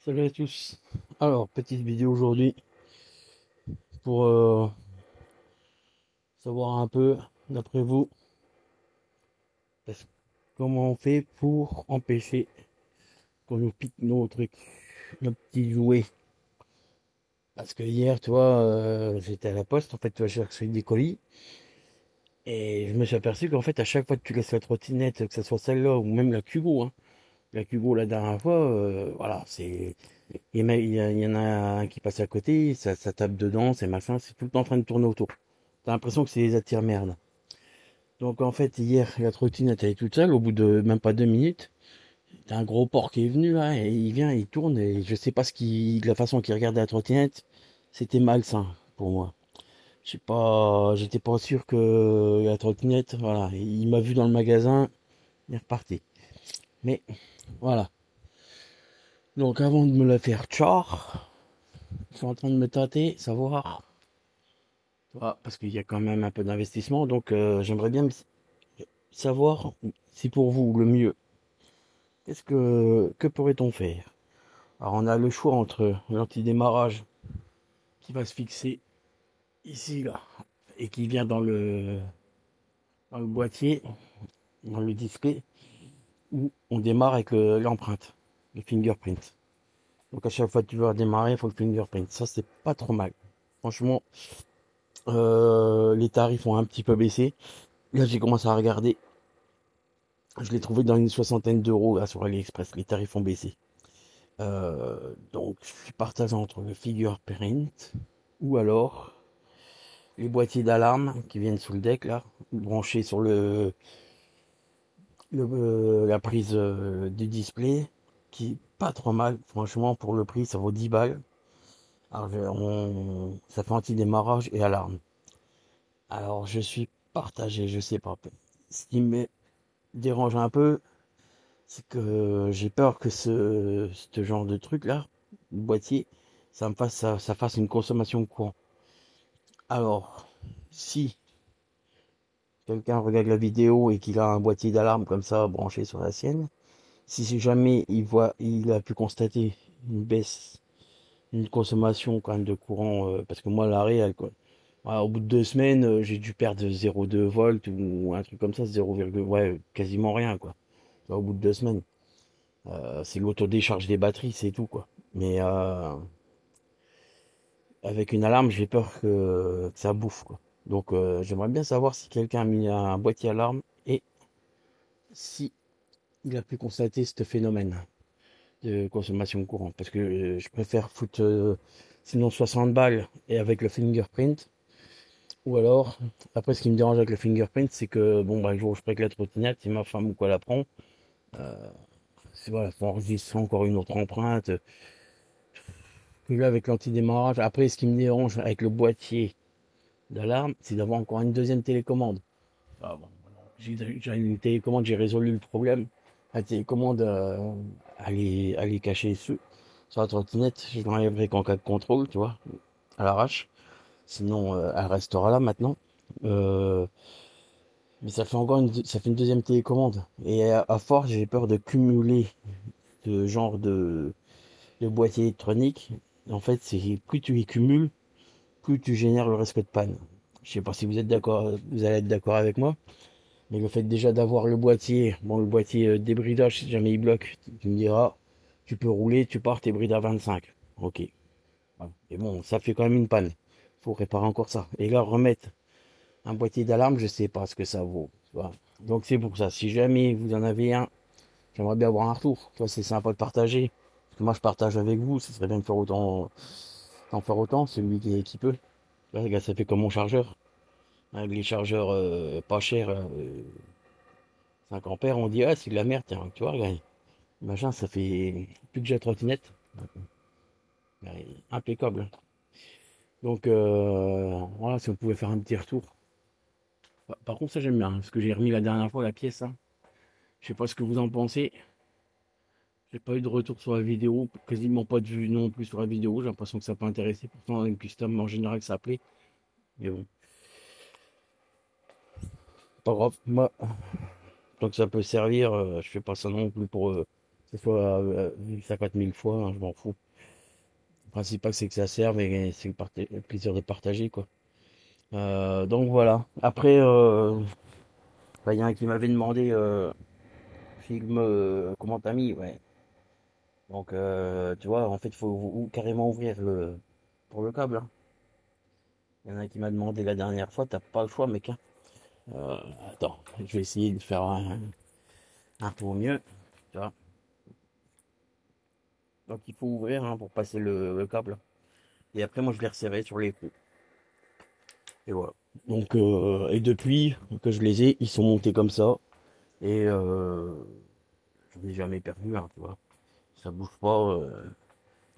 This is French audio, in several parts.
Salut à tous. Alors, petite vidéo aujourd'hui pour savoir un peu, d'après vous, comment on fait pour empêcher qu'on nous pique nos trucs, nos petits jouets. Parce que hier, tu vois, j'étais à la poste, en fait, tu vas chercher des colis, et je me suis aperçu qu'en fait, à chaque fois que tu laisses la trottinette, que ce soit celle-là ou même la Cugo, hein, la Cugo la dernière fois, voilà, c'est. Il y en a un qui passe à côté, ça tape dedans, c'est machin, c'est tout le temps en train de tourner autour. T'as l'impression que c'est des attire-merde. Donc en fait, hier, la trottinette elle est toute seule, au bout de même pas 2 minutes, t'as un gros porc qui est venu là, et il vient, il tourne, et je sais pas la façon qu'il regardait la trottinette, c'était malsain pour moi. Je sais pas, j'étais pas sûr que la trottinette, voilà, il m'a vu dans le magasin, il est reparti. Mais voilà. Donc avant de me la faire tchar, je suis en train de me tâter, savoir, parce qu'il y a quand même un peu d'investissement, donc j'aimerais bien savoir si pour vous le mieux. Que pourrait-on faire? Alors on a le choix entre l'antidémarrage qui va se fixer ici là et qui vient dans le boîtier, dans le display, où on démarre avec l'empreinte, le fingerprint. Donc à chaque fois que tu veux démarrer, il faut le fingerprint. Ça c'est pas trop mal. Franchement, les tarifs ont un petit peu baissé. Là j'ai commencé à regarder. Je l'ai trouvé dans une soixantaine d'euros là sur AliExpress. Les tarifs ont baissé. Donc je suis partagé entre le fingerprint ou alors les boîtiers d'alarme qui viennent sous le deck là, branchés sur la prise du display, qui est pas trop mal, franchement pour le prix ça vaut 10 balles. Alors ça fait anti-démarrage et alarme. Alors je suis partagé, je sais pas. Ce qui me dérange un peu, c'est que j'ai peur que ce genre de truc là, boîtier, ça fasse une consommation de courant. Alors, si quelqu'un regarde la vidéo et qu'il a un boîtier d'alarme comme ça branché sur la sienne, si jamais il a pu constater une baisse, une consommation quand même de courant, parce que moi la réelle quoi. Voilà, au bout de 2 semaines, j'ai dû perdre 0,2 volts ou un truc comme ça, 0, ouais, quasiment rien quoi. Au bout de 2 semaines, c'est l'autodécharge des batteries, c'est tout quoi. Mais avec une alarme, j'ai peur que ça bouffe quoi. Donc j'aimerais bien savoir si quelqu'un a mis un boîtier alarme et si il a pu constater ce phénomène de consommation courante. Parce que je préfère foutre sinon 60 balles et avec le fingerprint. Ou alors, après ce qui me dérange avec le fingerprint, c'est que bon bah le jour où je prête la trottinette, si ma femme ou quoi la prend, voilà, faut enregistrer encore une autre empreinte. Puis là avec l'antidémarrage, après ce qui me dérange avec le boîtier d'alarme, c'est d'avoir encore une deuxième télécommande. Ah bon, j'ai une télécommande, j'ai résolu le problème. La télécommande, elle est cachée sur la trottinette. Je l'enlèverai qu'en cas de contrôle, tu vois, à l'arrache. Sinon, elle restera là maintenant. Euh, mais ça fait une deuxième télécommande. Et à force, j'ai peur de cumuler ce genre de boîtier électronique. En fait, c'est plus tu les cumules, plus tu génères le risque de panne. Je sais pas si vous êtes d'accord, vous allez être d'accord avec moi. Mais le fait déjà d'avoir le boîtier, bon, le boîtier débridage, si jamais il bloque, tu me diras, tu peux rouler, tu pars, t'es bridé à 25. Ok. Voilà. Et bon, ça fait quand même une panne. Faut réparer encore ça. Et là, remettre un boîtier d'alarme, je sais pas ce que ça vaut. Tu vois. Donc c'est pour ça. Si jamais vous en avez un, j'aimerais bien avoir un retour. Tu vois, c'est sympa de partager. Parce que moi, je partage avec vous. Ce serait bien de faire autant, d'en faire autant, celui qui peut. Là, regarde, ça fait comme mon chargeur. Avec les chargeurs pas chers, 5 ampères, on dit, ah, c'est de la merde, tiens, tu vois, regarde. Machin, ça fait plus que j'ai la trottinette. Ouais, impeccable. Donc, voilà, si on pouvait faire un petit retour. Par contre, ça, j'aime bien, hein, parce que j'ai remis la dernière fois la pièce, hein. Je sais pas ce que vous en pensez. J'ai pas eu de retour sur la vidéo, quasiment pas de vue non plus sur la vidéo. J'ai l'impression que ça peut intéresser. Pourtant, une custom, en général, ça plaît. Mais bon, pas grave. Moi, tant que ça peut servir, je fais pas ça non plus pour Que ce soit 50 000 fois, hein, je m'en fous. Le principal, c'est que ça serve et c'est le plaisir de partager, quoi. Donc voilà. Après, bah, il y en a un qui m'avait demandé film comment t'as mis, ouais. Donc tu vois, en fait, il faut carrément ouvrir pour le câble, hein. Il y en a un qui m'a demandé la dernière fois, t'as pas le choix, mec, hein. Euh, Attends, je vais essayer de faire un peu au mieux, tu vois. Donc il faut ouvrir, hein, pour passer le câble. Et après, moi, je l'ai resserré sur les coups. Et voilà. Donc, et depuis que je les ai, ils sont montés comme ça. Et je n'ai jamais perdu, hein, tu vois. Ça bouge pas.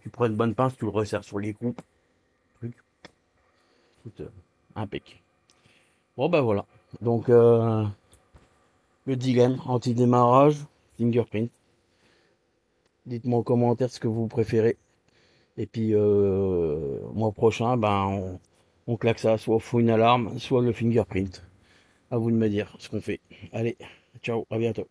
Tu prends une bonne pince, tu le resserres sur les coups. Truc, écoute, impec. Bon, bah voilà. Donc, le dilemme, anti-démarrage, fingerprint. Dites-moi en commentaire ce que vous préférez. Et puis, mois prochain, ben, on claque ça. Soit faut une alarme, soit le fingerprint. À vous de me dire ce qu'on fait. Allez, ciao, à bientôt.